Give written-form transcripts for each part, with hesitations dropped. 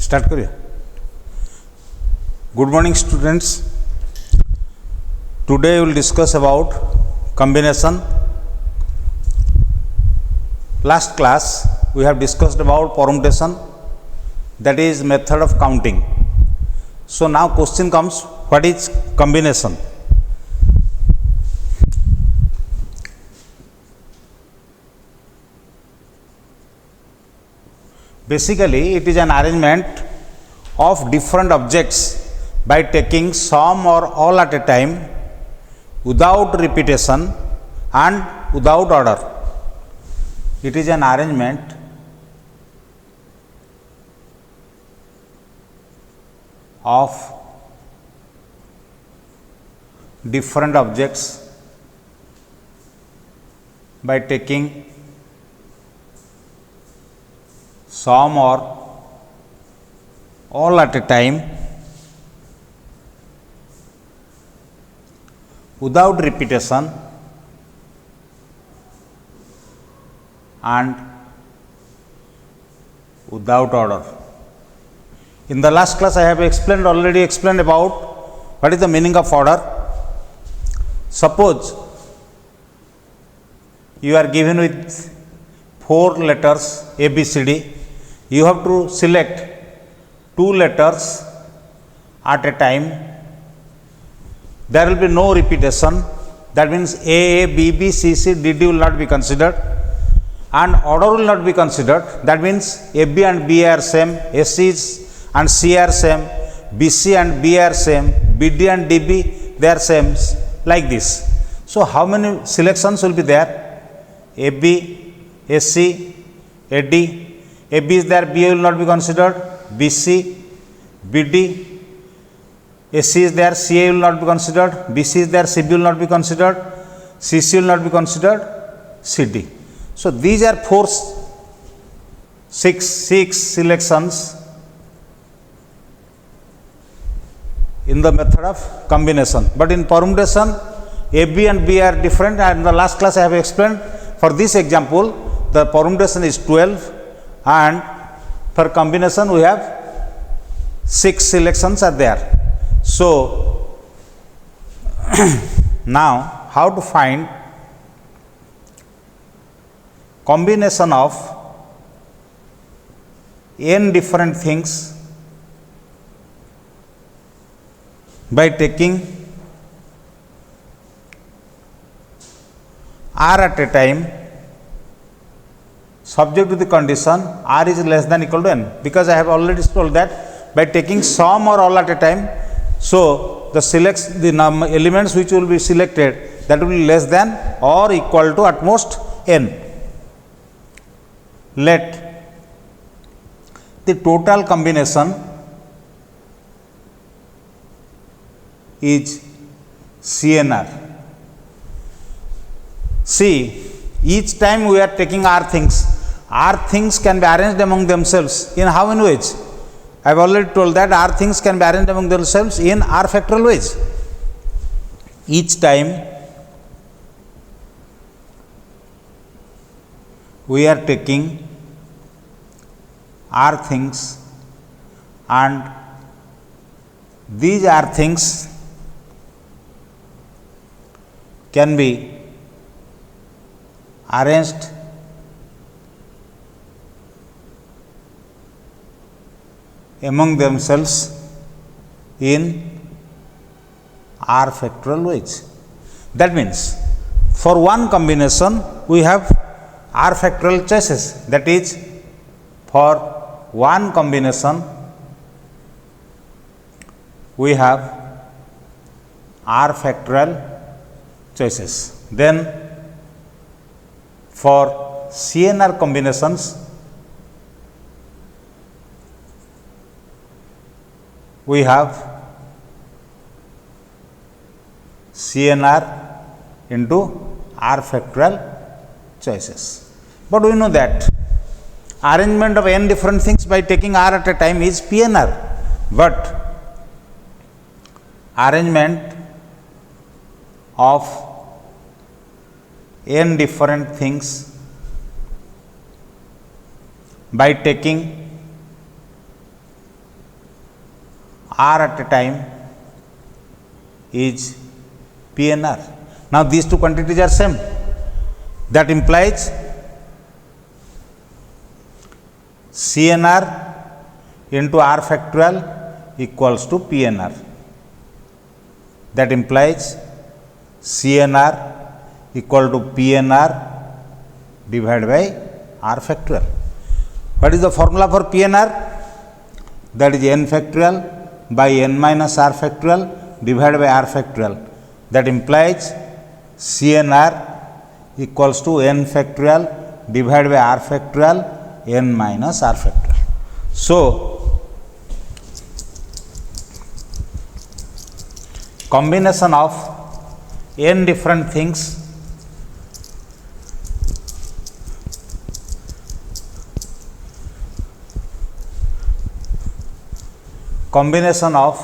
Start करिए। Good morning students, today we will discuss about combination. Last class we have discussed about permutation, that is method of counting. So now question comes, what is combination? Basically it is an arrangement of different objects by taking some or all at a time without repetition and without order. It is an arrangement of different objects by taking some or all at a time without repetition and without order. In the last class I have already explained about what is the meaning of order. Suppose you are given with 4 letters A, B, C, D. You have to select 2 letters at a time. There will be no repetition. That means A, B, B, C, C, D, D will not be considered, and order will not be considered. That means A, B and B are same, S is and C are same, B, C and B are same, B, D and D, B they are same, like this. So how many selections will be there? A, B, A, C, A, D. A, B is there, B will not be considered, B, C, B, D. A, C is there, C, A will not be considered, B, C is there, C, B will not be considered, C, C will not be considered, C, D. So these are six selections in the method of combination. But in permutation, A, B and B are different, and in the last class I have explained. For this example, the permutation is 12, and for combination we have 6 selections are there. So now how to find combination of n different things by taking r at a time, subject to the condition r is less than equal to n, because I have already told that by taking some or all at a time, so the elements which will be selected, that will be less than or equal to at most n. Let the total combination is CNR. See, each time we are taking r things can be arranged among themselves in how many ways? I have already told that r things can be arranged among themselves in r factorial ways. Each time we are taking r things, and these r things can be arranged among themselves in r factorial ways. That means for one combination we have r factorial choices. That is, for one combination we have r factorial choices. Then for CNR combinations we have CNR into r factorial choices. But we know that arrangement of n different things by taking r at a time is PNR, but arrangement of n different things by taking r at a time is PNR. Now these two quantities are same. That implies CNR into r factorial equals to PNR. That implies CNR equal to PNR divided by r factorial. What is the formula for PNR? That is n factorial by n minus r factorial divided by r factorial. That implies CNR equals to n factorial divided by r factorial n minus r factorial. So, combination of n different things combination of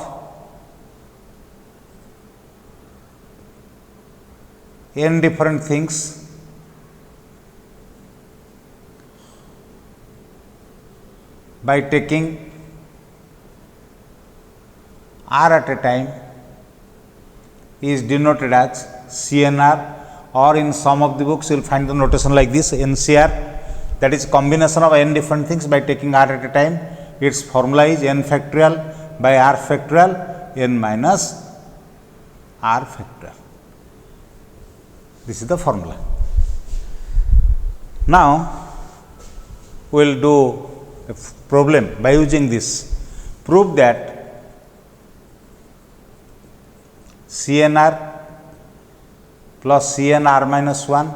n different things by taking r at a time is denoted as CNR, or in some of the books you will find the notation like this, NCR, that is combination of n different things by taking r at a time. Its formula is n factorial by r factorial n minus r factorial. This is the formula. Now, we will do a problem by using this. Prove that CNR plus CNR minus 1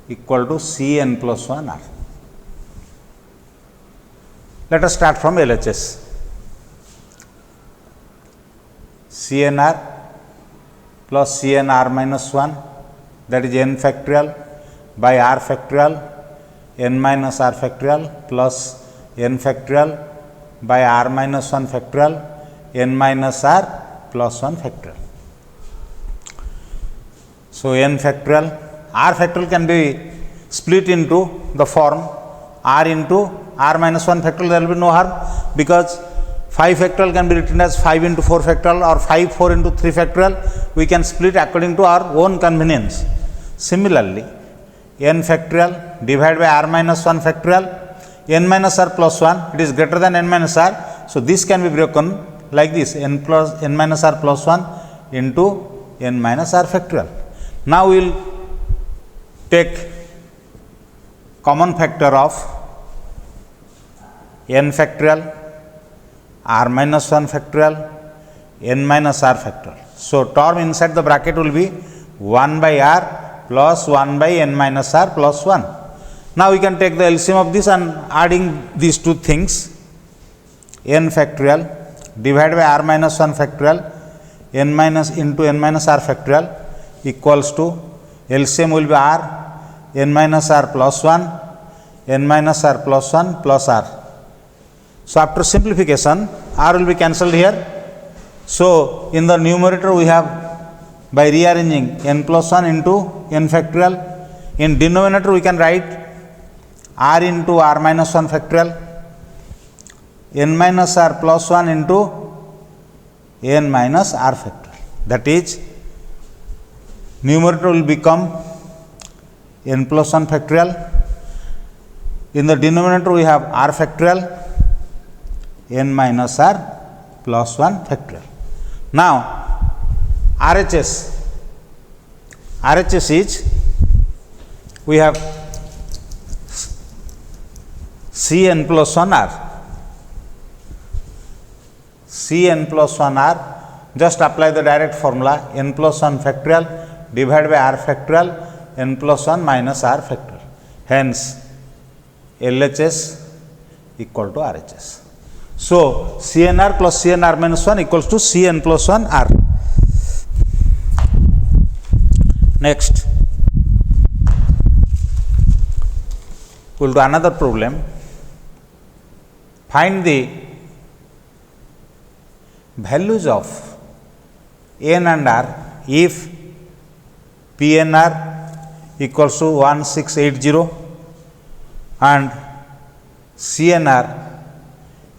equal to Cn plus 1R. Let us start from LHS. CNR plus CNR minus 1, that is n factorial by r factorial n minus r factorial plus n factorial by r minus 1 factorial n minus r plus 1 factorial. So, n factorial, r factorial can be split into the form r into r minus 1 factorial. There will be no harm, because 5 factorial can be written as 5 into 4 factorial or 5 4 into 3 factorial. We can split according to our own convenience. Similarly, n factorial divided by r minus 1 factorial n minus r plus 1, it is greater than n minus r. So, this can be broken like this, n minus r plus 1 into n minus r factorial. Now, we will take common factor of n factorial, r minus 1 factorial, n minus r factorial. So, term inside the bracket will be 1 by r plus 1 by n minus r plus 1. Now, we can take the LCM of this and adding these two things, n factorial divided by r minus 1 factorial n minus into n minus r factorial equals to LCM will be r n minus r plus 1 n minus r plus 1 plus r. So, after simplification r will be cancelled here. So, in the numerator we have by rearranging n plus 1 into n factorial. In denominator we can write r into r minus 1 factorial n minus r plus 1 into n minus r factorial. That is, numerator will become n plus 1 factorial. In the denominator we have r factorial n minus r plus 1 factorial. Now, RHS is, we have Cn plus 1 r, Cn plus 1 r, just apply the direct formula n plus 1 factorial divided by r factorial n plus 1 minus r factorial. Hence, LHS equal to RHS. So, CNR plus CNR minus 1 equals to Cn plus 1 r. Next, we will do another problem. Find the values of n and r if PNR equals to 1680 and CNR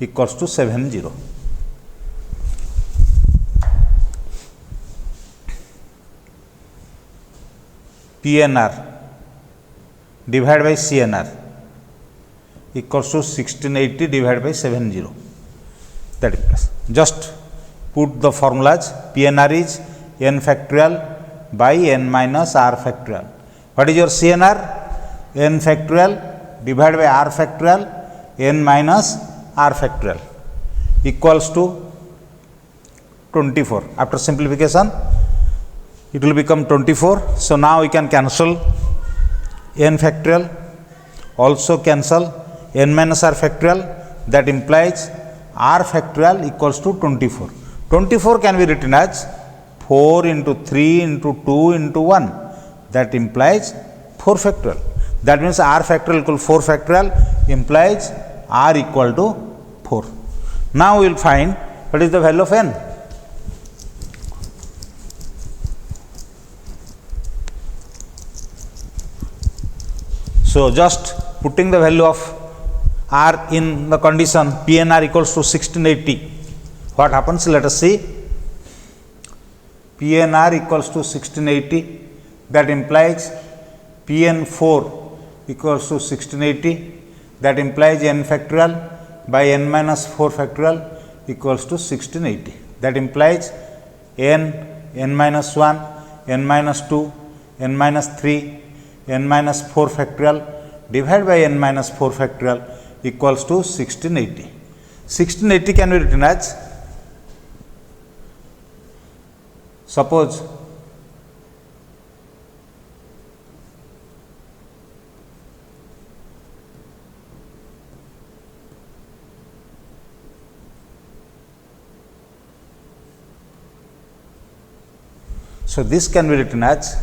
equals to 70. PNR divided by CNR equals to 1680 divided by 70. That is, just put the formulas. PNR is n factorial by n minus r factorial. What is your CNR? N factorial divided by r factorial n minus r factorial equals to 24. After simplification, it will become 24. So now we can cancel n factorial, also cancel n minus r factorial. That implies r factorial equals to 24. 24 can be written as 4 into 3 into 2 into 1. That implies 4 factorial. That means r factorial equal 4 factorial implies r equal to 4. Now we will find what is the value of n. So just putting the value of r in the condition PNR equals to 1680. What happens? Let us see. PNR equals to 1680. That implies PN4 equals to 1680. That implies n factorial by n minus 4 factorial equals to 1680. That implies n minus 1, n minus 2, n minus 3, n minus 4 factorial divided by n minus 4 factorial equals to 1680. 1680 can be written as, suppose so this can be written as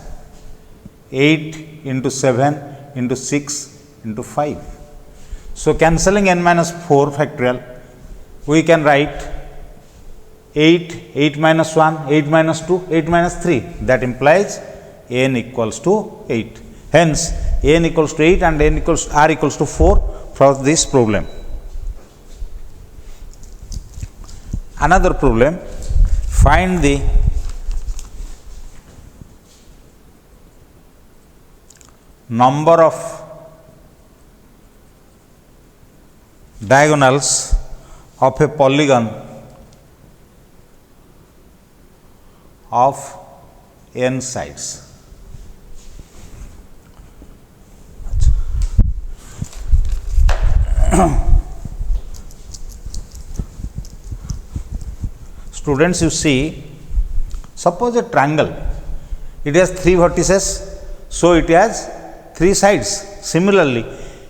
8 into 7 into 6 into 5. So cancelling n minus 4 factorial, we can write 8 minus 1, 8 minus 2, 8 minus 3. That implies n equals to 8. Hence, n equals to 8 and n equals r equals to 4 for this problem. Another problem, find the number of diagonals of a polygon of n sides. Students, you see, suppose a triangle, it has 3 vertices, so it has 3 sides. Similarly,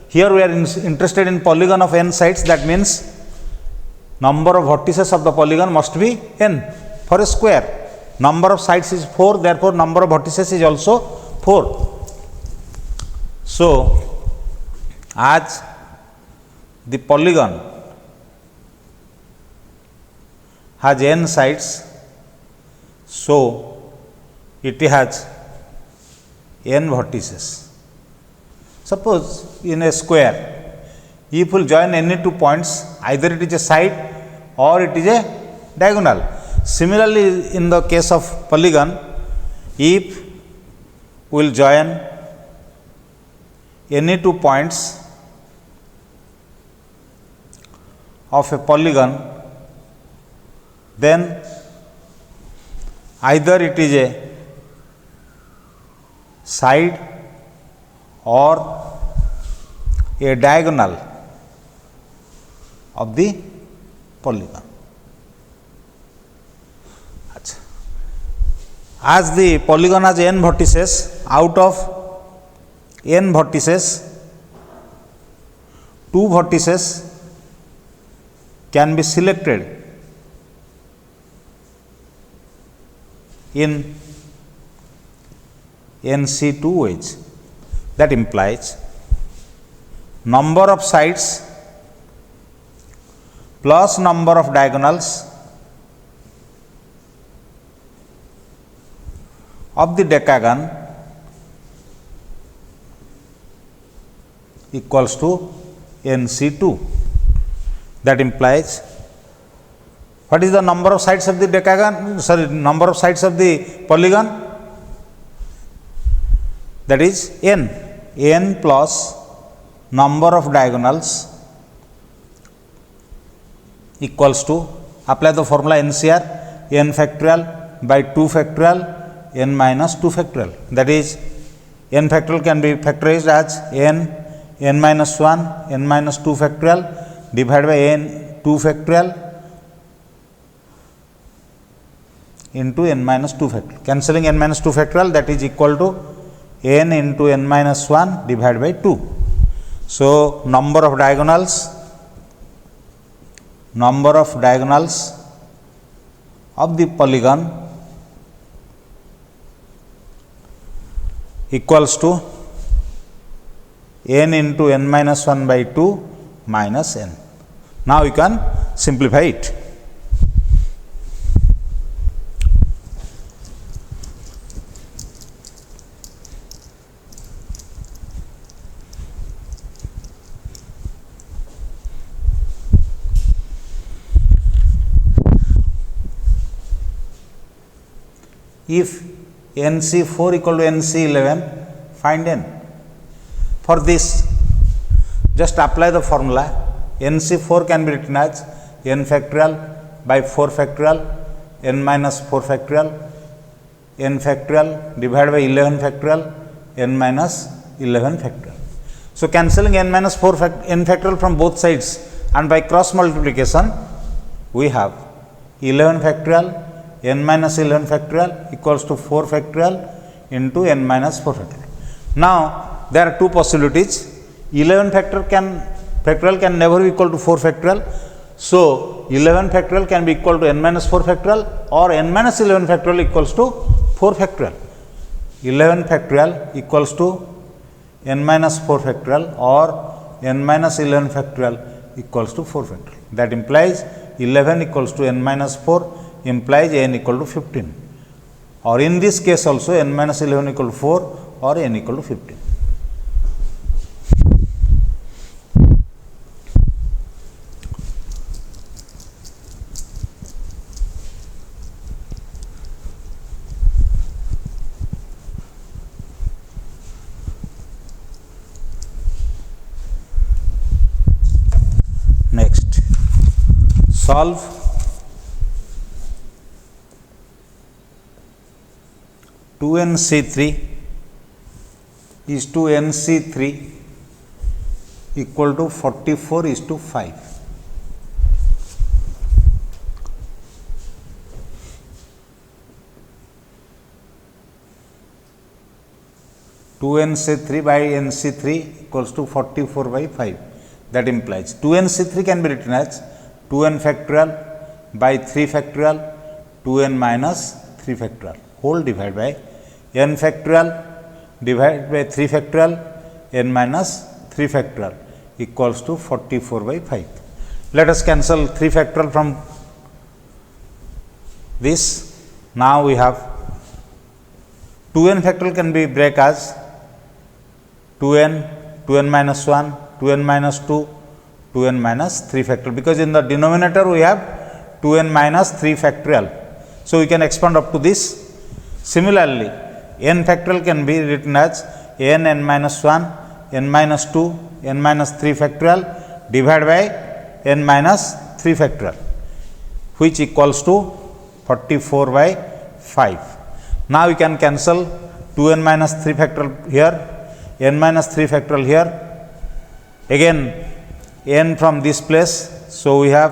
here we are interested in polygon of n sides. That means number of vertices of the polygon must be n for a square. Number of sides is 4, therefore number of vertices is also 4. So as the polygon has n sides, so it has n vertices. Suppose in a square, if we will join any 2 points, either it is a side or it is a diagonal. Similarly, in the case of polygon, if we will join any 2 points of a polygon, then either it is a side or a diagonal of the polygon. As the polygon has n vertices, out of n vertices, 2 vertices can be selected in NC 2 ways. That implies number of sides plus number of diagonals of the decagon equals to NC2. That implies, what is the number of sides of the decagon? Sorry, number of sides of the polygon? that is n plus number of diagonals equals to, apply the formula NCR, n factorial by 2 factorial n minus 2 factorial, that is n factorial can be factorized as n minus 1 n minus 2 factorial divided by n 2 factorial into n minus 2 factorial. Cancelling n minus 2 factorial, that is equal to n into n minus 1 divided by 2. So, number of diagonals of the polygon equals to n into n minus 1 by 2 minus n. Now, you can simplify it. If NC4 equal to NC11, find n. For this, just apply the formula. NC4 can be written as n factorial by 4 factorial n minus 4 factorial n factorial divided by 11 factorial n minus 11 factorial. So, cancelling n minus 4 n factorial from both sides and by cross multiplication, we have 11 factorial n minus 11 factorial equals to 4 factorial into n minus 4 factorial. Now, there are two possibilities. 11 factorial can never be equal to 4 factorial. So, 11 factorial can be equal to n minus 4 factorial or n minus 11 factorial equals to 4 factorial. 11 factorial equals to n minus 4 factorial or n minus 11 factorial equals to 4 factorial. That implies 11 equals to n minus 4 implies n equal to 15, or in this case also n minus 11 equal to 4 or n equal to 15. Next, solve 2nc3 is to nc3 equal to 44 is to 5. Two nc3 by nc3 equals to 44 by 5. That implies 2nc3 can be written as 2n factorial by 3 factorial 2n minus 3 factorial whole divided by n factorial divided by 3 factorial n minus 3 factorial equals to 44 by 5. Let us cancel 3 factorial from this. Now, we have 2n factorial can be break as 2n minus 1, 2n minus 2, 2n minus 3 factorial, because in the denominator we have 2n minus 3 factorial. So, we can expand up to this. Similarly, n factorial can be written as n minus 1, n minus 2, n minus 3 factorial divided by n minus 3 factorial, which equals to 44 by 5. Now, we can cancel 2n minus 3 factorial here, n minus 3 factorial here, again n from this place. So, we have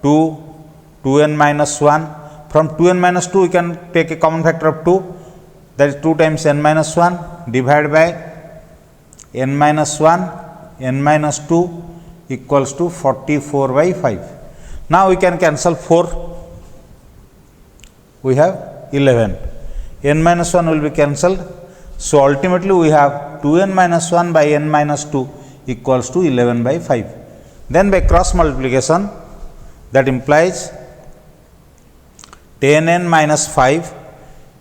2n minus 1. From 2n minus 2, we can take a common factor of 2, that is 2 times n minus 1 divided by n minus 1, n minus 2 equals to 44 by 5. Now, we can cancel 4, we have 11, n minus 1 will be cancelled. So, ultimately we have 2n minus 1 by n minus 2 equals to 11 by 5. Then by cross multiplication, that implies 10n minus 5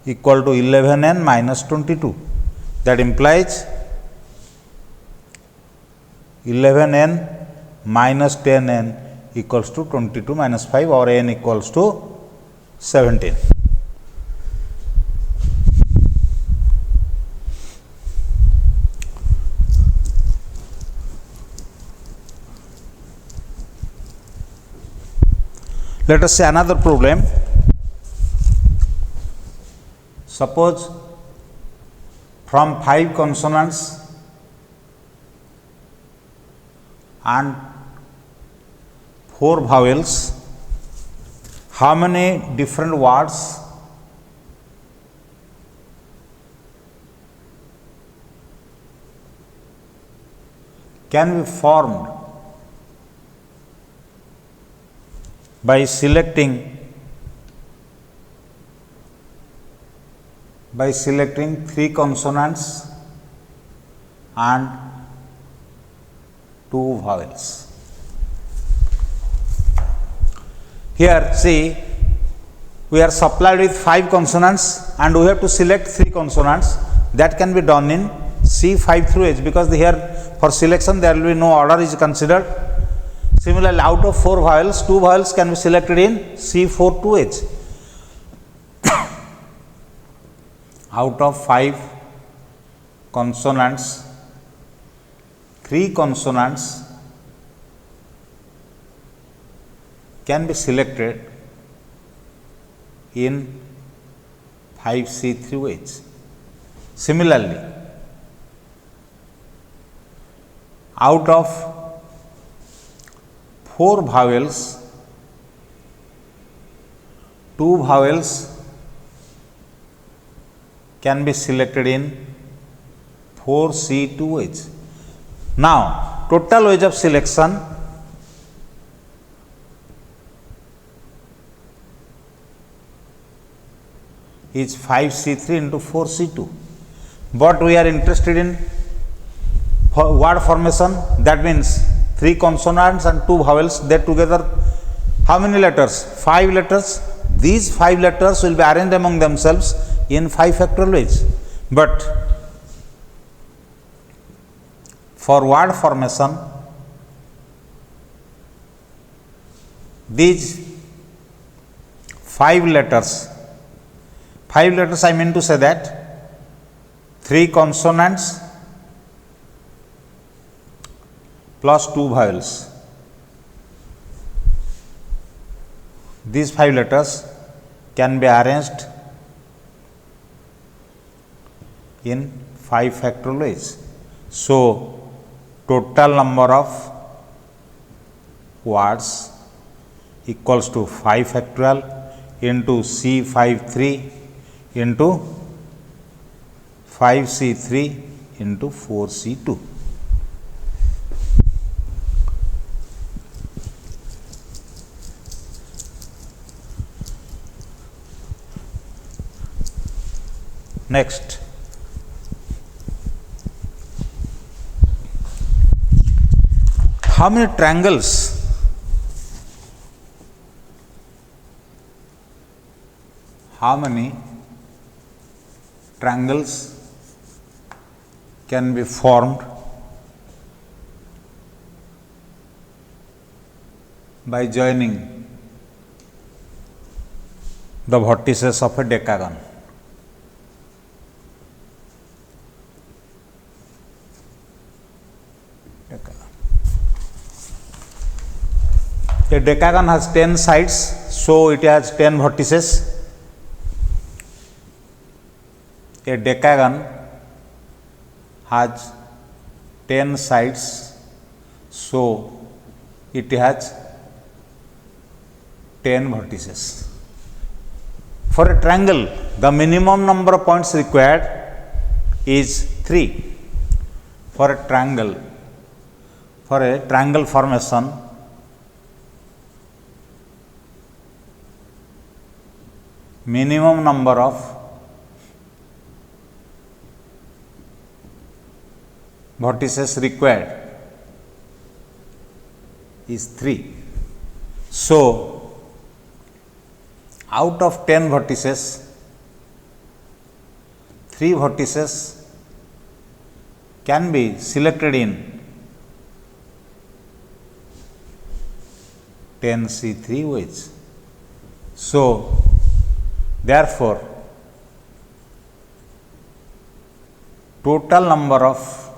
equal to 11n minus 22. That implies 11n minus 10n equals to 22 minus 5, or n equals to 17. Let us say another problem. Suppose from 5 consonants and 4 vowels, how many different words can be formed by selecting 3 consonants and 2 vowels. Here see, we are supplied with 5 consonants and we have to select 3 consonants. That can be done in C5 through H, because here for selection there will be no order is considered. Similarly, out of 4 vowels, 2 vowels can be selected in C4 to H. Out of 5 consonants, 3 consonants can be selected in 5C through H. Similarly, out of 4 vowels, 2 vowels can be selected in 4C to H. Now, total ways of selection is 5C3 into 4C2, but we are interested in word formation. That means 3 consonants and 2 vowels, they together how many letters? 5 letters. These 5 letters will be arranged among themselves in 5 factorial ways. But for word formation, these 5 letters I mean to say that 3 consonants plus 2 vowels. These 5 letters can be arranged in 5 factorial ways. So, total number of words equals to 5 factorial into C53 into 5C3 into 4C2. Next, how many triangles can be formed by joining the vertices of a decagon? A decagon has 10 sides, so it has 10 vertices. A decagon has 10 sides, so it has 10 vertices. For a triangle, the minimum number of points required is 3. For a triangle formation, minimum number of vertices required is 3. So, out of 10 vertices, 3 vertices can be selected in 10C3 ways. So, therefore, total number of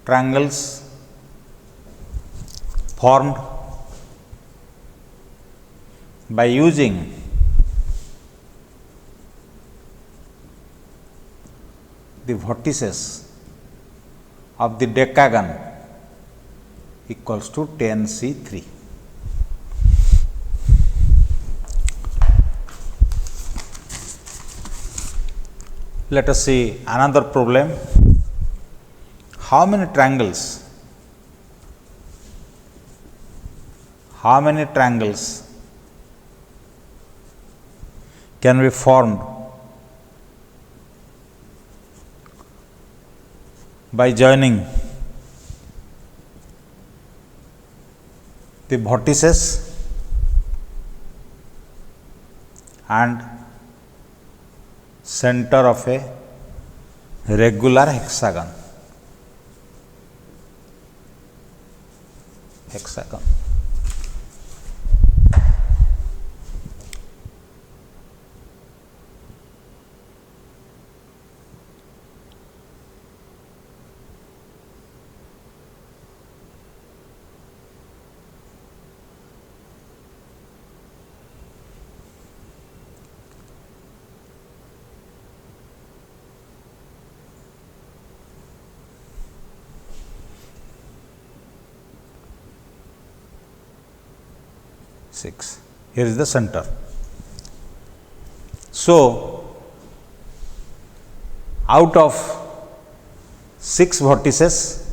triangles formed by using the vertices of the decagon equals to 10C3. Let us see another problem. How many triangles can be formed by joining the vertices and center of a regular hexagon. Here is the center. So, out of 6 vertices,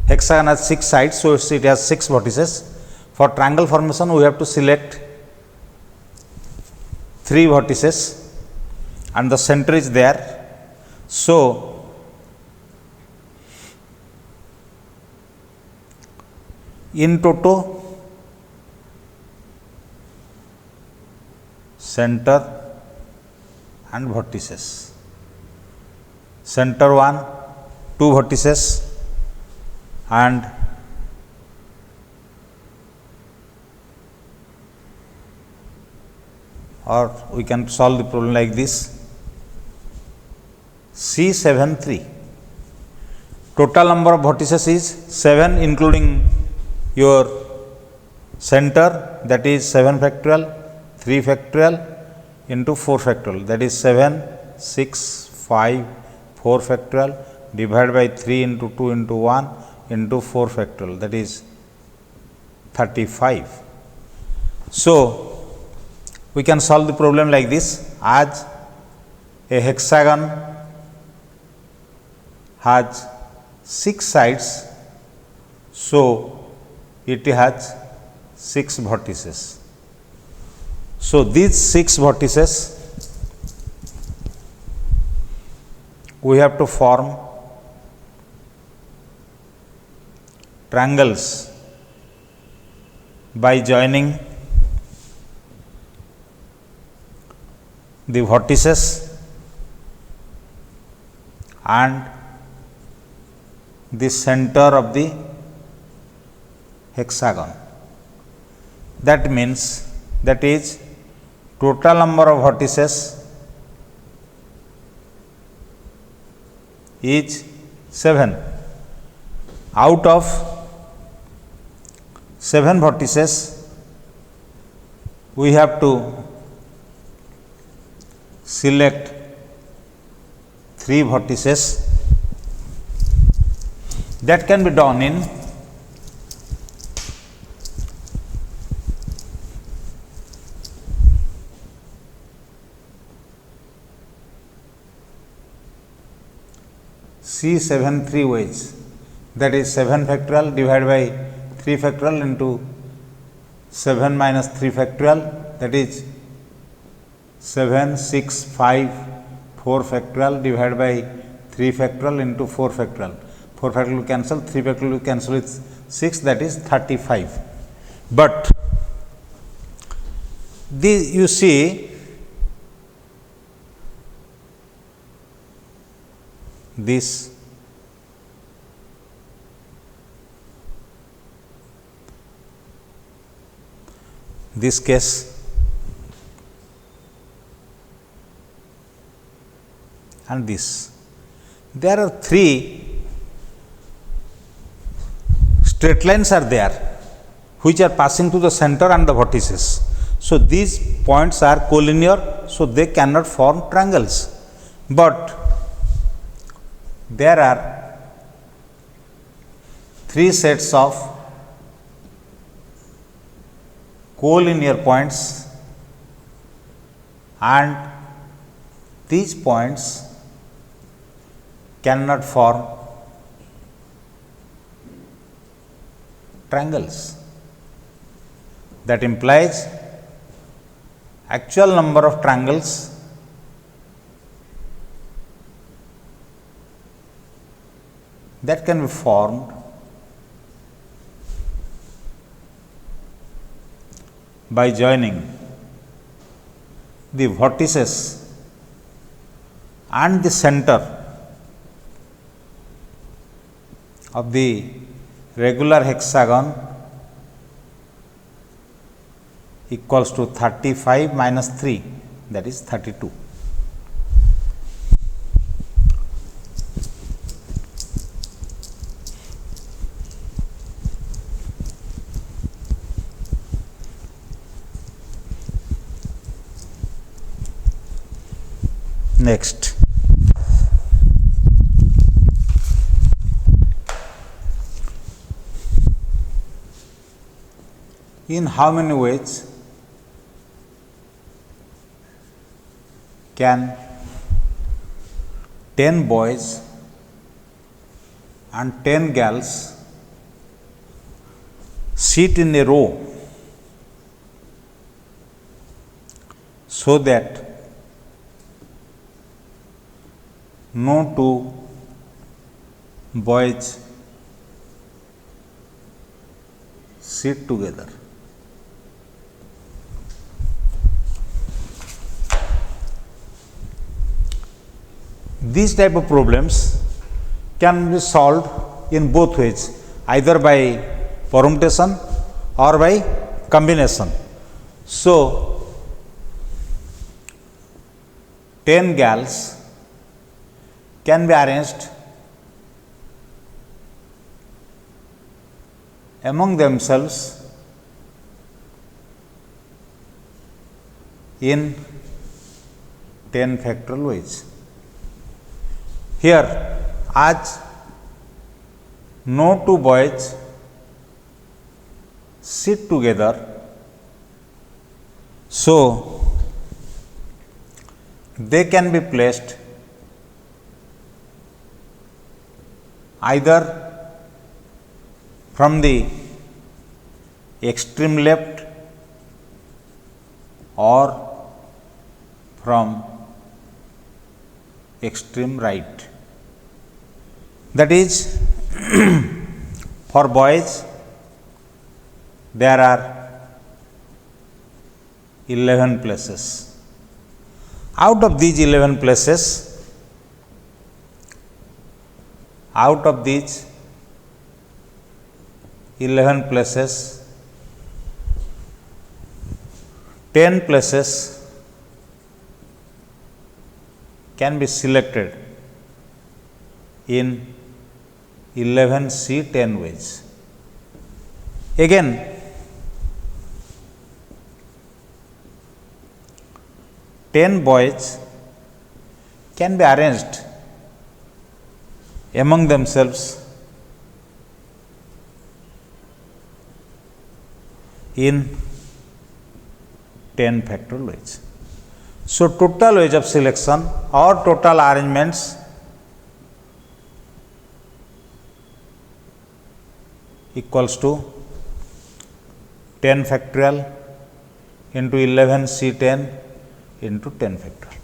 hexagon has 6 sides, so it has 6 vertices. For triangle formation, we have to select 3 vertices and the center is there. So, in toto, center and vertices. Center 1, 2 vertices and or we can solve the problem like this. C73. Total number of vertices is 7 including your center, that is 7 factorial, 3 factorial into 4 factorial, that is 7, 6, 5, 4 factorial divided by 3 into 2 into 1 into 4 factorial, that is 35. So, we can solve the problem like this. As a hexagon has 6 sides, so it has 6 vertices. So, these 6 vertices we have to form triangles by joining the vertices and the center of the hexagon. That means, that is, total number of vertices is 7. Out of 7 vertices, we have to select 3 vertices. That can be done in C73 ways, that is 7 factorial divided by 3 factorial into 7 minus 3 factorial, that is 7, 6, 5, 4 factorial divided by 3 factorial into 4 factorial. 4 factorial will cancel, 3 factorial will cancel with 6, that is 35. But this, you see, this case and this. There are 3 straight lines are there which are passing to the center and the vertices. So these points are collinear, so they cannot form triangles. But there are three sets of collinear points, and these points cannot form triangles. That implies actual number of triangles that can be formed by joining the vertices and the center of the regular hexagon equals to 35 minus 3, that is 32. Next, in how many ways can 10 boys and 10 girls sit in a row so that no two boys sit together? These type of problems can be solved in both ways, either by permutation or by combination. So, 10 girls can be arranged among themselves in 10 factorial ways. Here, as no two boys sit together, so they can be placed either from the extreme left or from extreme right. That is, for boys there are 11 places. Out of these 11 places, out of these 11 places, 10 places can be selected in 11C10 ways. Again, 10 boys can be arranged among themselves in 10 factorial ways. So, total ways of selection or total arrangements equals to 10 factorial into 11C10 into 10 factorial.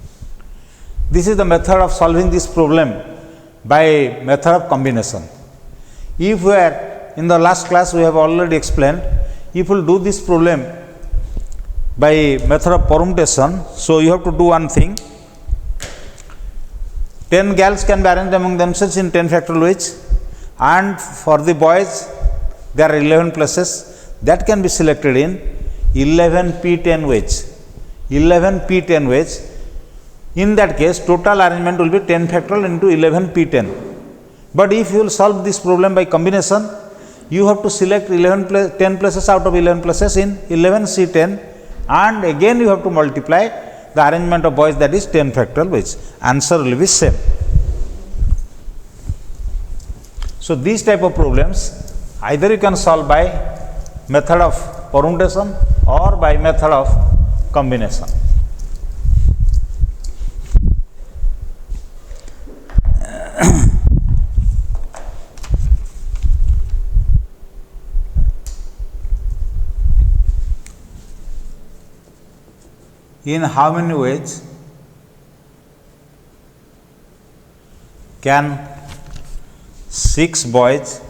This is the method of solving this problem by method of combination. If we are in the last class we have already explained, if we will do this problem by method of permutation, so you have to do one thing. 10 girls can be arranged among themselves in 10 factorial ways, and for the boys there are 11 places that can be selected in 11P10 ways. 11P10 ways. In that case, total arrangement will be 10 factorial into 11P10. But if you will solve this problem by combination, you have to select 10 places out of 11 places in 11C10 and again you have to multiply the arrangement of boys, that is 10 factorial ways. Answer will be same. So these type of problems either you can solve by method of permutation or by method of combination. In how many ways can 6 boys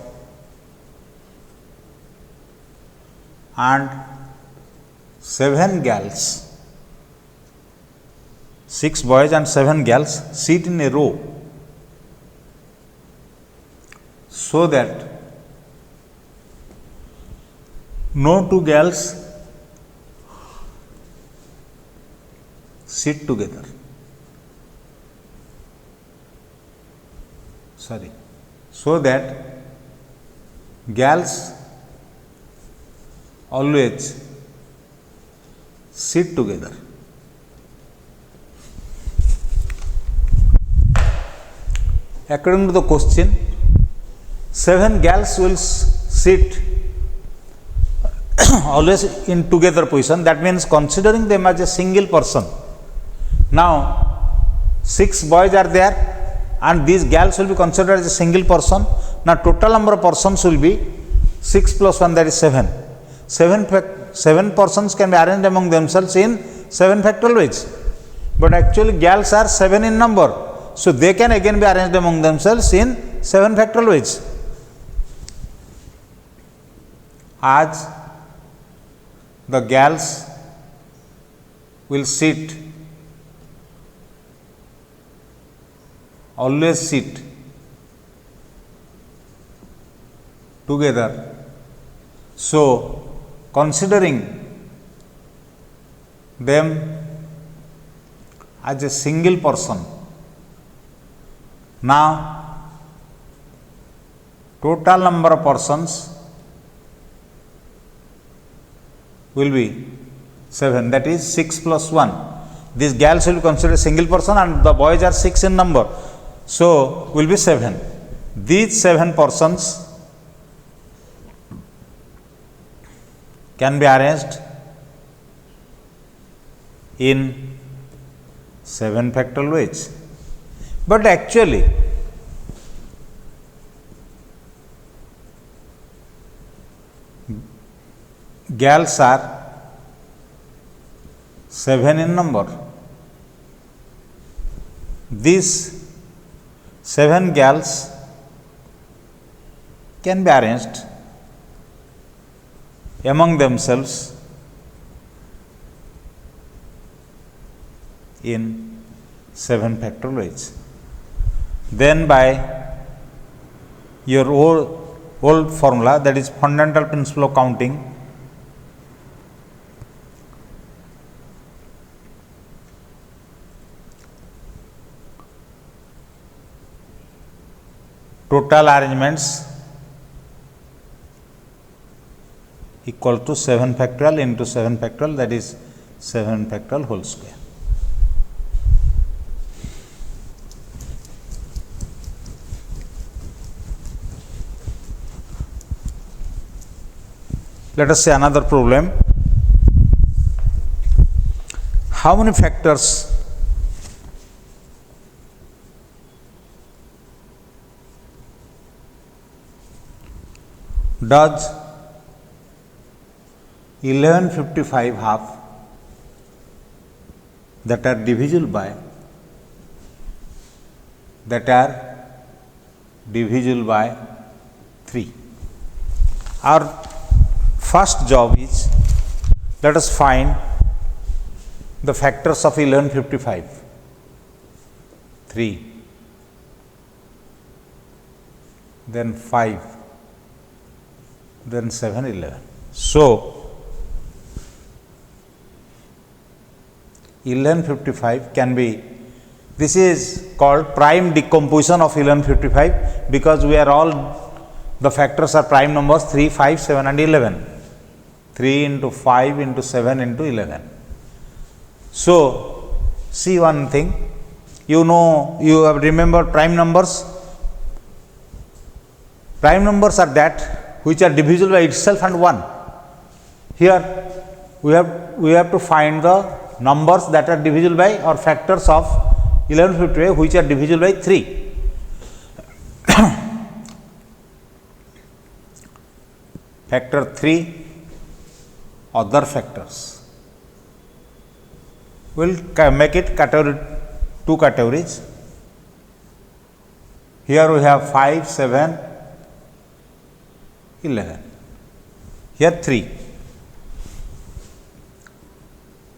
and 7 girls, 6 boys and 7 girls sit in a row so that no 2 girls sit together? So that girls always sit together. According to the question, 7 girls will sit always in together position. That means considering them as a single person. Now 6 boys are there and these girls will be considered as a single person. Now total number of persons will be 6 plus 1, that is 7. 7 persons can be arranged among themselves in 7 factorial ways. But actually girls are 7 in number. So they can again be arranged among themselves in 7 factorial ways. As the girls will sit, always sit together. So considering them as a single person, now total number of persons will be 7, that is 6 plus 1. These girls will be considered a single person and the boys are 6 in number. So will be 7. These 7 persons can be arranged in 7 factorial ways. But actually girls are 7 in number. These 7 girls can be arranged among themselves in 7 factorial ways. Then by your old formula, that is fundamental principle of counting, total arrangements equal to 7 factorial into 7 factorial, that is 7 factorial whole square. Let us say another problem. How many factors does 1155 have that are divisible by 3? Our first job is, let us find the factors of 1155. 3, then 5, then 7, 11. So 1155 can be, this is called prime decomposition of 1155 because we are all, the factors are prime numbers 3, 5, 7 and 11. 3 into 5 into 7 into 11. So, see one thing, you know, you have remembered prime numbers. Prime numbers are that which are divisible by itself and 1. Here we have to find the numbers that are divisible by or factors of 1155 which are divisible by 3. Factor 3, other factors. We will make it two categories. Here we have 5, 7, 11. Here 3.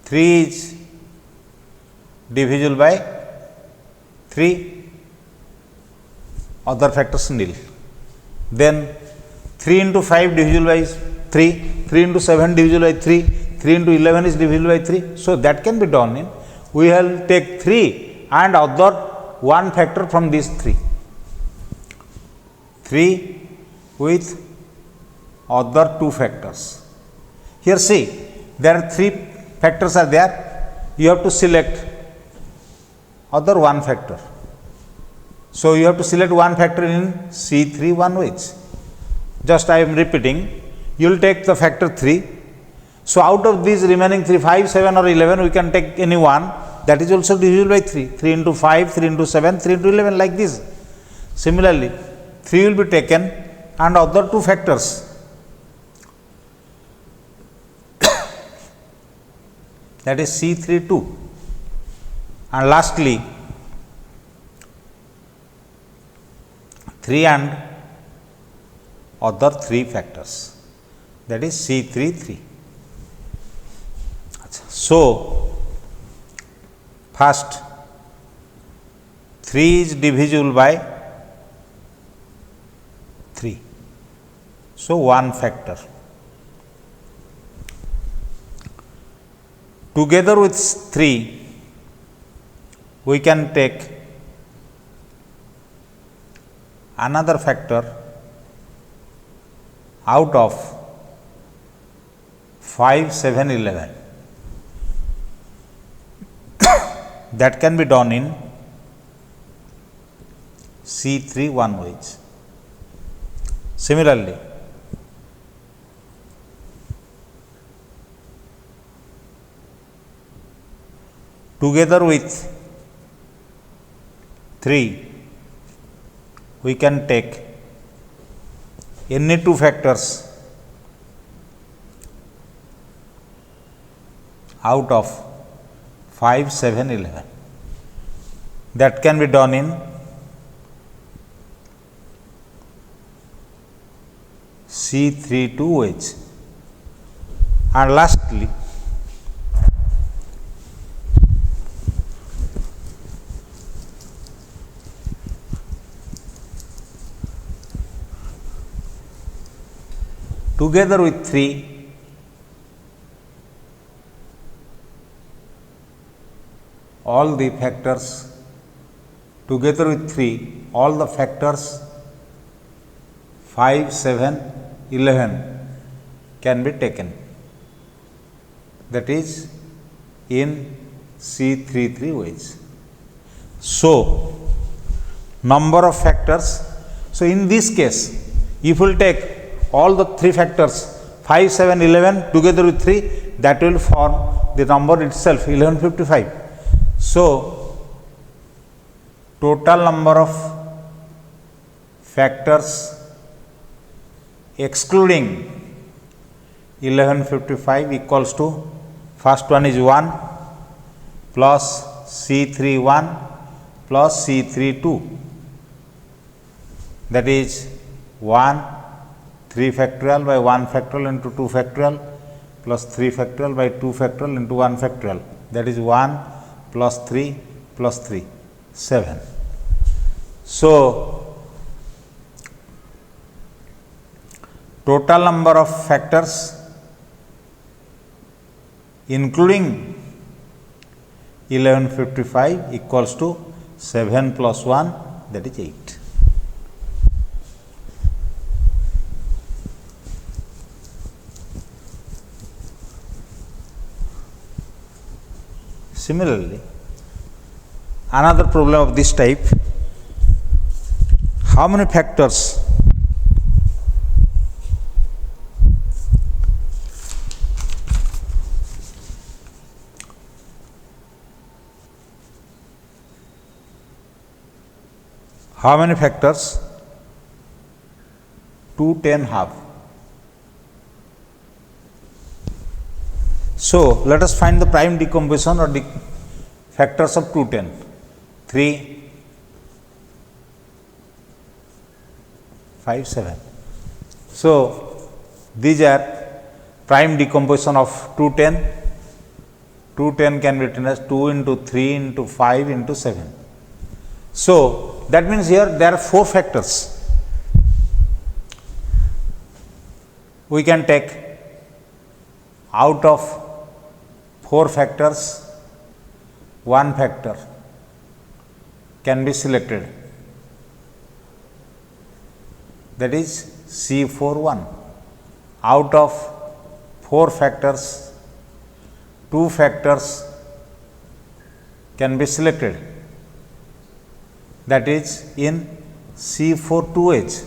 3 is divisible by 3, other factors nil. Then 3 into 5 divisible by 3, 3 into 7 divisible by 3, 3 into 11 is divisible by 3. So, that can be done in, we will take 3 and other one factor from these 3. 3 with other 2 factors. Here see, there are 3 factors are there, you have to select other one factor. So, you have to select one factor in C3 one ways. Just I am repeating, you will take the factor 3. So, out of these remaining 3, 5, 7 or 11, we can take any one that is also divisible by 3. 3 into 5, 3 into 7, 3 into 11 like this. Similarly, 3 will be taken and other 2 factors. That is C3 2. And lastly, 3 and other 3 factors, that is C3 3. So, first 3 is divisible by 3. So, one factor. Together with 3, we can take another factor out of 5, 7, 11. That can be done in C3 one ways. Similarly, together with 3, we can take any 2 factors out of 5, 7, 11. That can be done in C3 two ways. And lastly, together with 3, all the factors, together with 3, all the factors 5, 7, 11 can be taken. That is in C3 3 ways. So, number of factors. So, in this case, if we will take all the 3 factors 5, 7, 11 together with 3, that will form the number itself 1155. So, total number of factors excluding 1155 equals to, first one is 1 plus C3 1 plus C3 2, that is 1 3 factorial by 1 factorial into 2 factorial plus 3 factorial by 2 factorial into 1 factorial, that is 1 plus 3 plus 3, 7. So, total number of factors including 1155 equals to 7 plus 1, that is 8. Similarly, another problem of this type, how many factors how many factors 210 have? So, let us find the prime decomposition or factors of 210. 3, 5, 7. So, these are prime decomposition of 210. 210 can be written as 2 into 3 into 5 into 7. So, that means here there are 4 factors. We can take out of 4 factors, 1 factor can be selected, that is C41. Out of 4 factors, 2 factors can be selected, that is in C42H.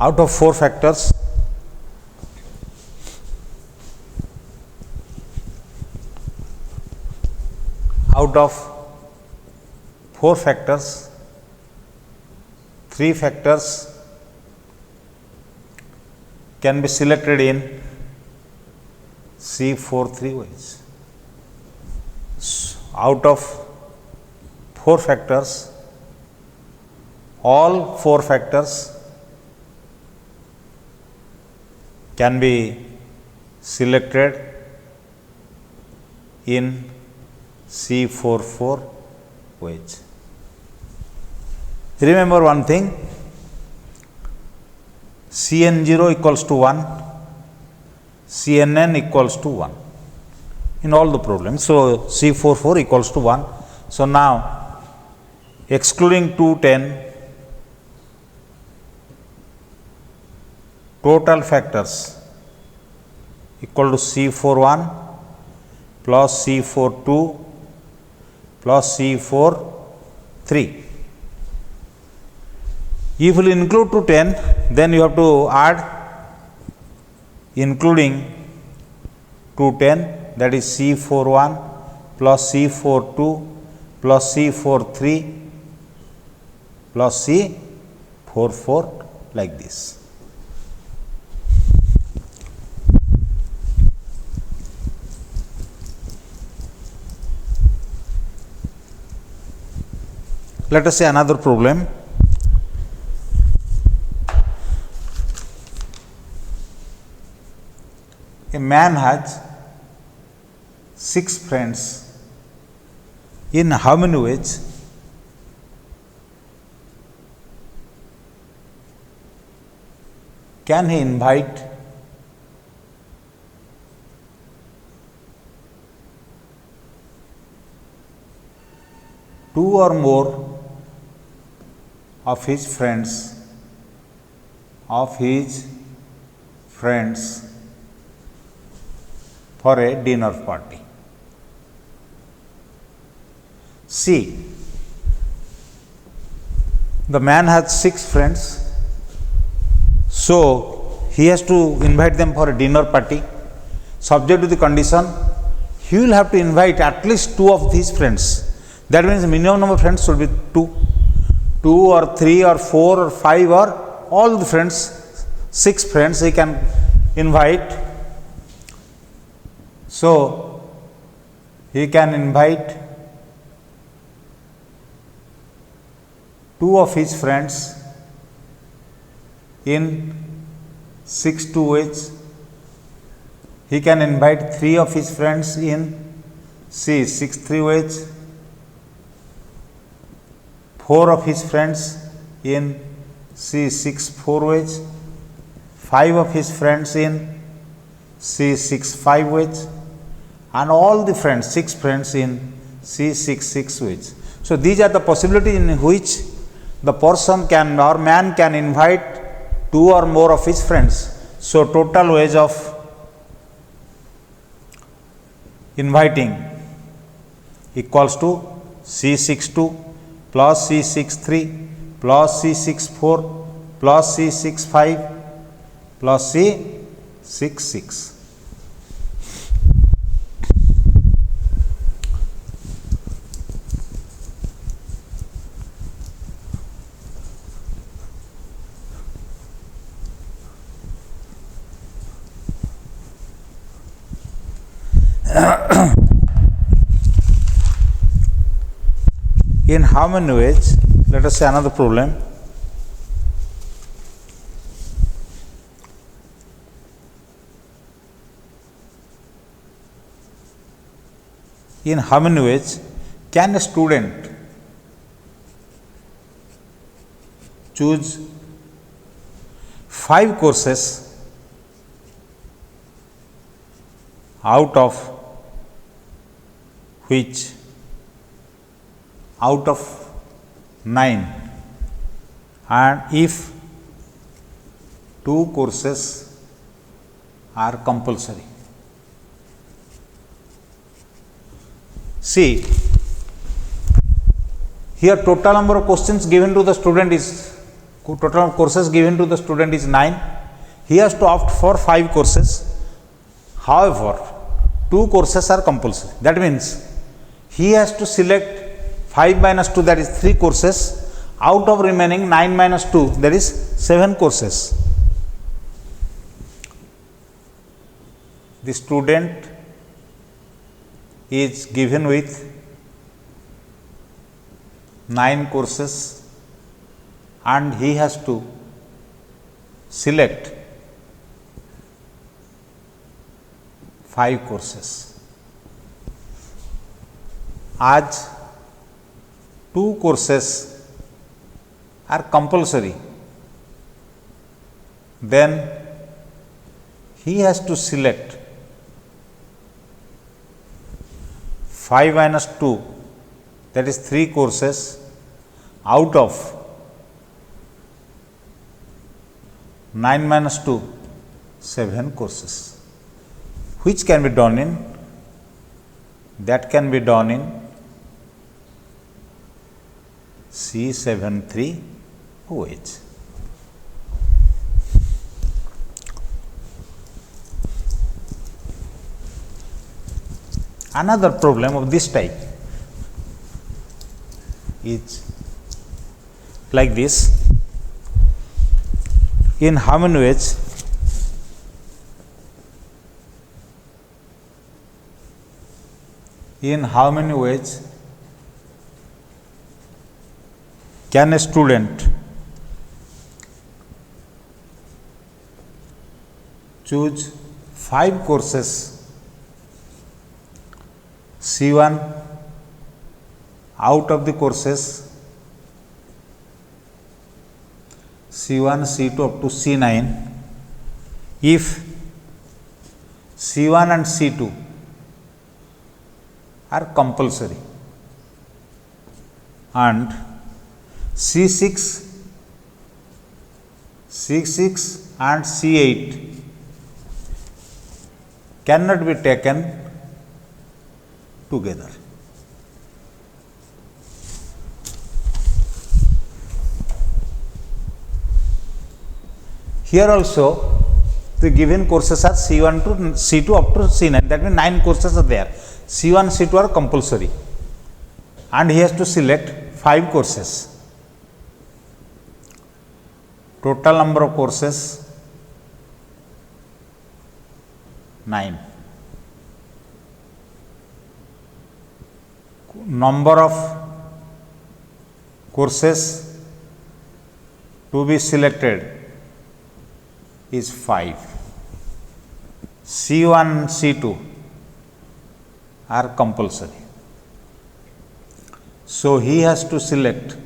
Out of 4 factors, out of 4 factors, 3 factors can be selected in C43H. Out of 4 factors, all 4 factors can be selected in C44H. Remember one thing, Cn0 equals to 1, Cnn equals to 1 in all the problems. So, C44 equals to 1. So, now excluding 210, total factors equal to C41 plus C42 plus C43. If you include 210, then you have to add including 210, that is C41 plus C42 plus C43 plus C44, like this. Let us say another problem. A man has 6 friends. In how many ways? Can he invite two or more of his friends for a dinner party? See, the man has 6 friends, so he has to invite them for a dinner party. Subject to the condition, he will have to invite at least 2 of these friends. That means the minimum number of friends should be 2. 2 or 3 or 4 or 5 or all the friends, 6 friends he can invite. So, he can invite 2 of his friends in 6-2H. He can invite 3 of his friends in C6-3H, 4 of his friends in C6-4H, 5 of his friends in C6-5H, and all the friends, 6 friends in C6-6H. So, these are the possibilities in which the person can or man can invite 2 or more of his friends. So, total age of inviting equals to C62 plus C63 plus C64 plus C65 plus C66. In how many ways? Let us say another problem. In how many ways can a student choose 5 courses out of which out of 9, and if 2 courses are compulsory? See, here total number of questions given to the student is, total courses given to the student is 9. He has to opt for 5 courses. However, 2 courses are compulsory. That means he has to select 5 minus 2, that is 3 courses, out of remaining 9 minus 2, that is 7 courses. The student is given with 9 courses and he has to select 5 courses. As 2 courses are compulsory, then he has to select 5 minus 2, that is 3 courses, out of 9 minus 2, 7 courses. Which can be done in? That can be done in C73OH. Another problem of this type is like this. In how many ways? In how many ways can a student choose 5 courses C1 out of the courses C1, C2 up to C9 if C1 and C2 are compulsory and C6 and C8 cannot be taken together. Here also the given courses are C1 to C2 up to C9, that means 9 courses are there. C1, C2 are compulsory and he has to select 5 courses. Total number of courses 9. Number of courses to be selected is 5. C1 and C2 are compulsory. So he has to select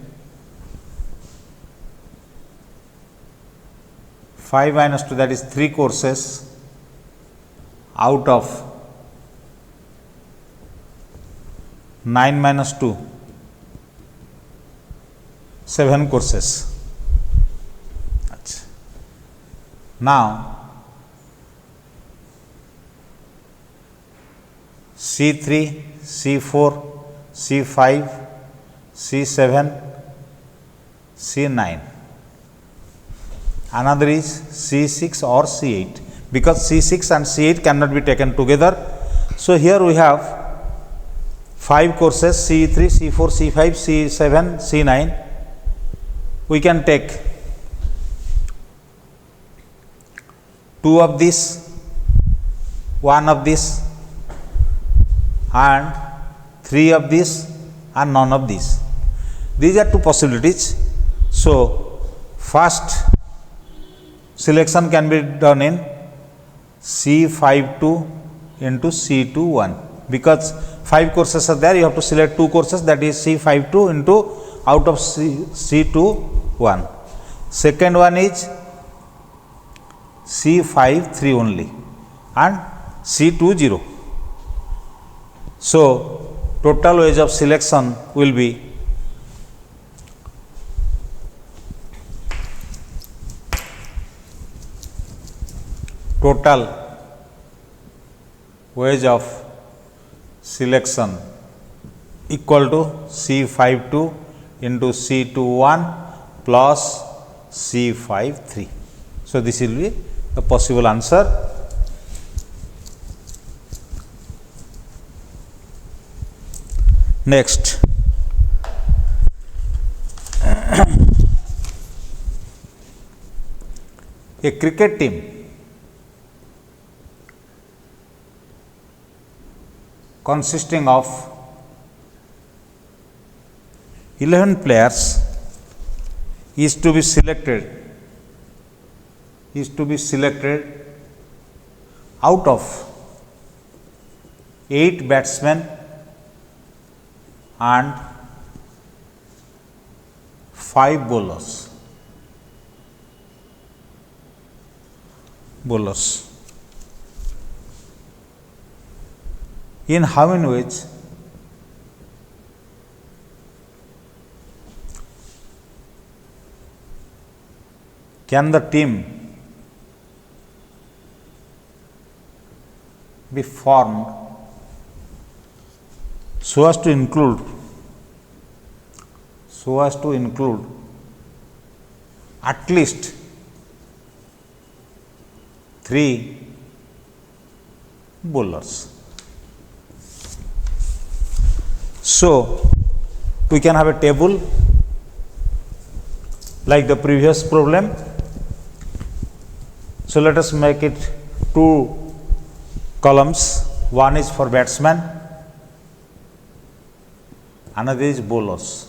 5 minus 2, that is 3 courses out of 9 minus 2, 7 courses. Now C3, C4, C5, C7, C9. Another is C6 or C8, because C6 and C8 cannot be taken together. So here we have 5 courses, C3, C4, C5, C7, C9. We can take 2 of this, 1 of this, and 3 of this, and none of this. These are 2 possibilities. So first selection can be done in C52 into C21, because 5 courses are there, you have to select 2 courses, that is C52 into out of C21. Second one is C53 only and C20. So total ways of selection will be total ways of selection equal to C52 into C21 plus C53. So this will be the possible answer. Next, a cricket team consisting of 11 players is to be selected out of 8 batsmen and 5 bowlers. In how many ways? Can the team be formed so as to include at least 3 bowlers? So we can have a table like the previous problem. So let us make it 2 columns. One is for batsman, another is bowlers.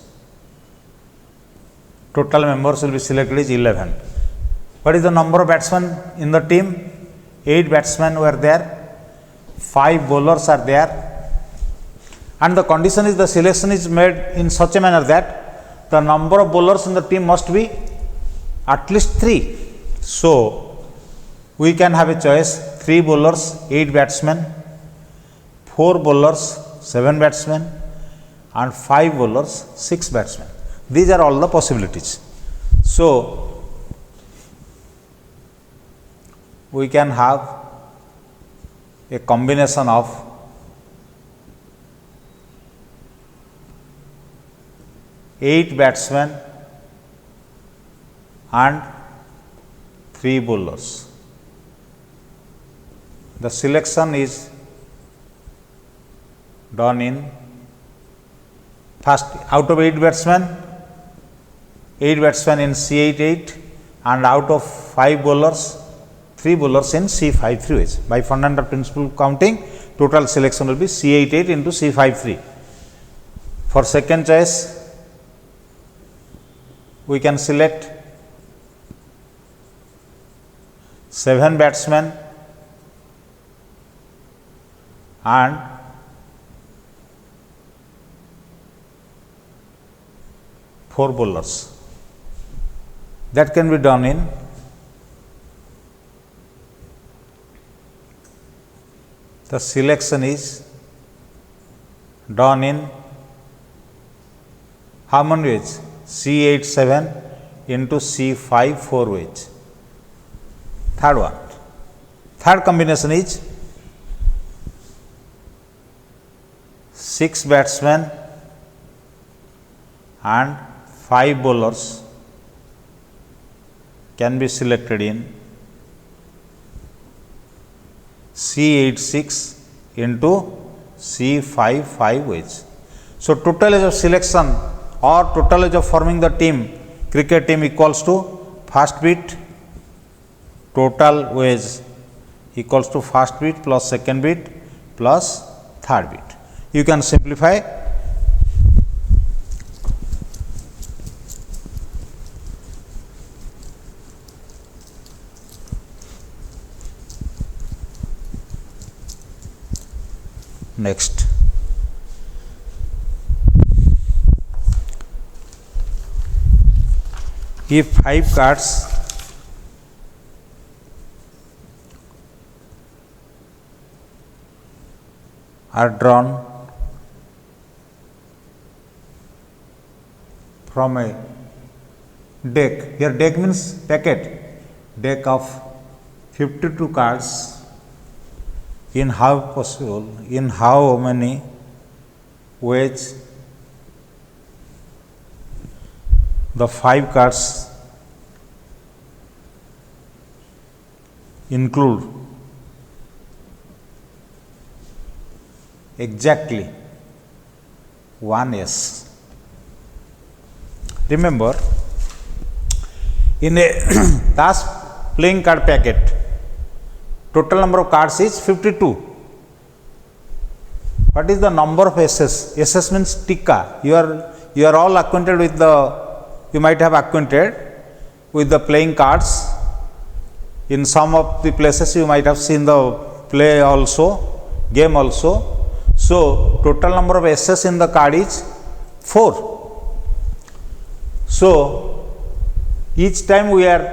Total members will be selected is 11. What is the number of batsmen in the team? 8 batsmen were there, 5 bowlers are there, and the condition is the selection is made in such a manner that the number of bowlers in the team must be at least 3. So we can have a choice: 3 bowlers, 8 batsmen, 4 bowlers, 7 batsmen, and 5 bowlers, 6 batsmen. These are all the possibilities. So we can have a combination of 8 batsmen and 3 bowlers. The selection is done in first out of 8 batsmen in C88, and out of 5 bowlers, 3 bowlers in C53. By fundamental principle counting, total selection will be C88 into C53. For second choice, we can select 7 batsmen and 4 bowlers. That can be done in the selection is done in how many ways? C87 into C54 ways. Third combination is 6 batsmen and 5 bowlers can be selected in C86 into C55 ways. So, total age of selection or total age of forming the team, cricket team, equals to first beat total age equals to first beat plus second beat plus third beat. You can simplify. Next, if 5 cards are drawn from a deck, here deck means packet, deck of 52 cards, in how possible, in how many ways the 5 cards include exactly 1s. Remember, in a task playing card packet, total number of cards is 52. What is the number of SS? SS means tikka. You are all acquainted with the, you might have acquainted with the playing cards. In some of the places you might have seen the play also, game also. So, total number of SS in the card is 4. So, each time we are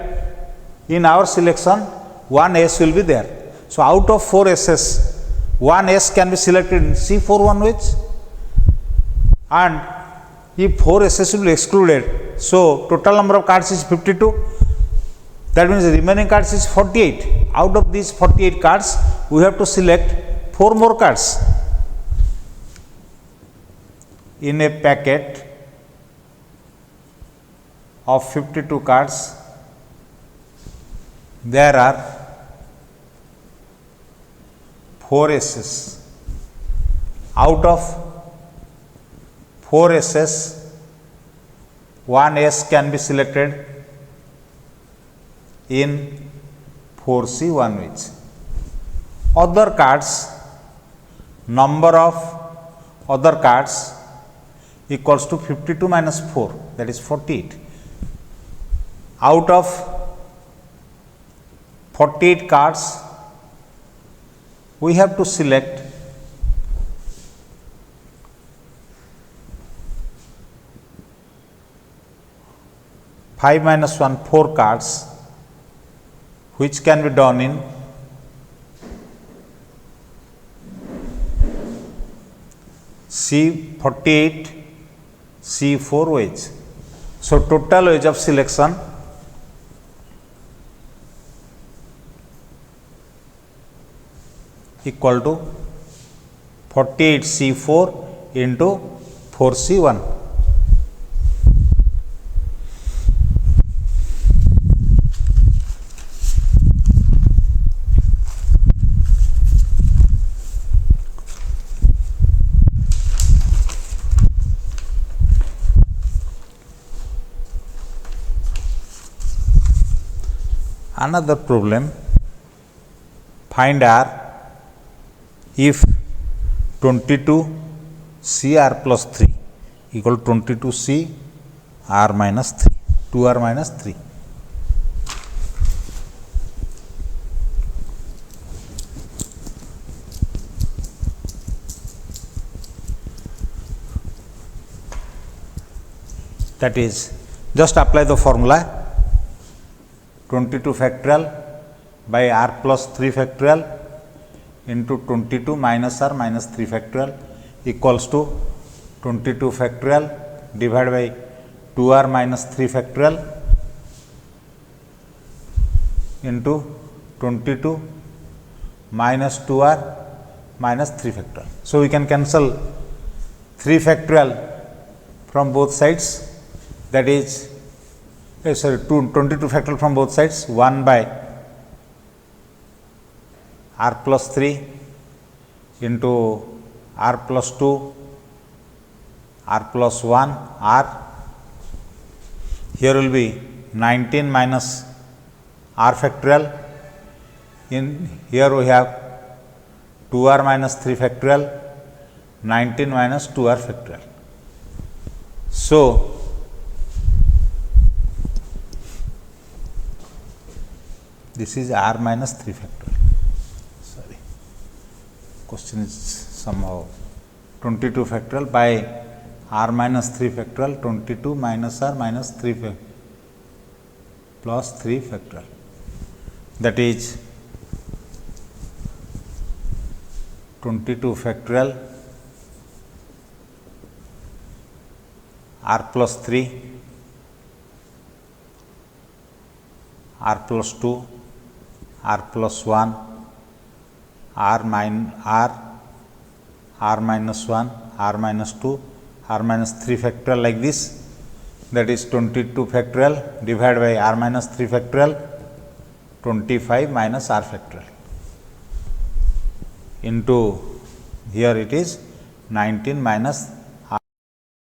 in our selection, 1 S will be there. So, out of 4 SS, 1 S can be selected in C41 ways, and if 4 SS will be excluded, so total number of cards is 52. That means the remaining cards is 48. Out of these 48 cards, we have to select 4 more cards. In a packet of 52 cards, there are 4 SS. Out of 4 SS, 1 S can be selected in 4C 1 which. Other cards, number of other cards equals to 52 minus 4, that is 48. Out of 48 cards, we have to select 5 minus 1, 4 cards, which can be done in C48, C4 ways. So, total age of selection equal to 48 C4 into 4 C1. Another problem, find R if 22 CR plus 3 equal to 22 C R minus 3, 2R minus 3. That is, just apply the formula 22 factorial by R plus 3 factorial into 22 minus R minus 3 factorial equals to 22 factorial divided by 2R minus 3 factorial into 22 minus 2R minus 3 factorial. So, we can cancel 3 factorial from both sides, that is 22 factorial from both sides, 1 by r plus 3 into r plus 2 r plus 1 r. Here will be 19 minus r factorial. In here we have 2r minus 3 factorial, 19 minus 2r factorial. So, this is r minus 3 factorial. Sorry, question is somehow 22 factorial by r minus 3 factorial, 22 minus r minus 3 plus 3 factorial, that is 22 factorial r plus 3 r plus 2 r plus 1 r minus 1 r minus 2 r minus 3 factorial, like this, that is 22 factorial divided by r minus 3 factorial, 25 minus r factorial, into here it is 19 minus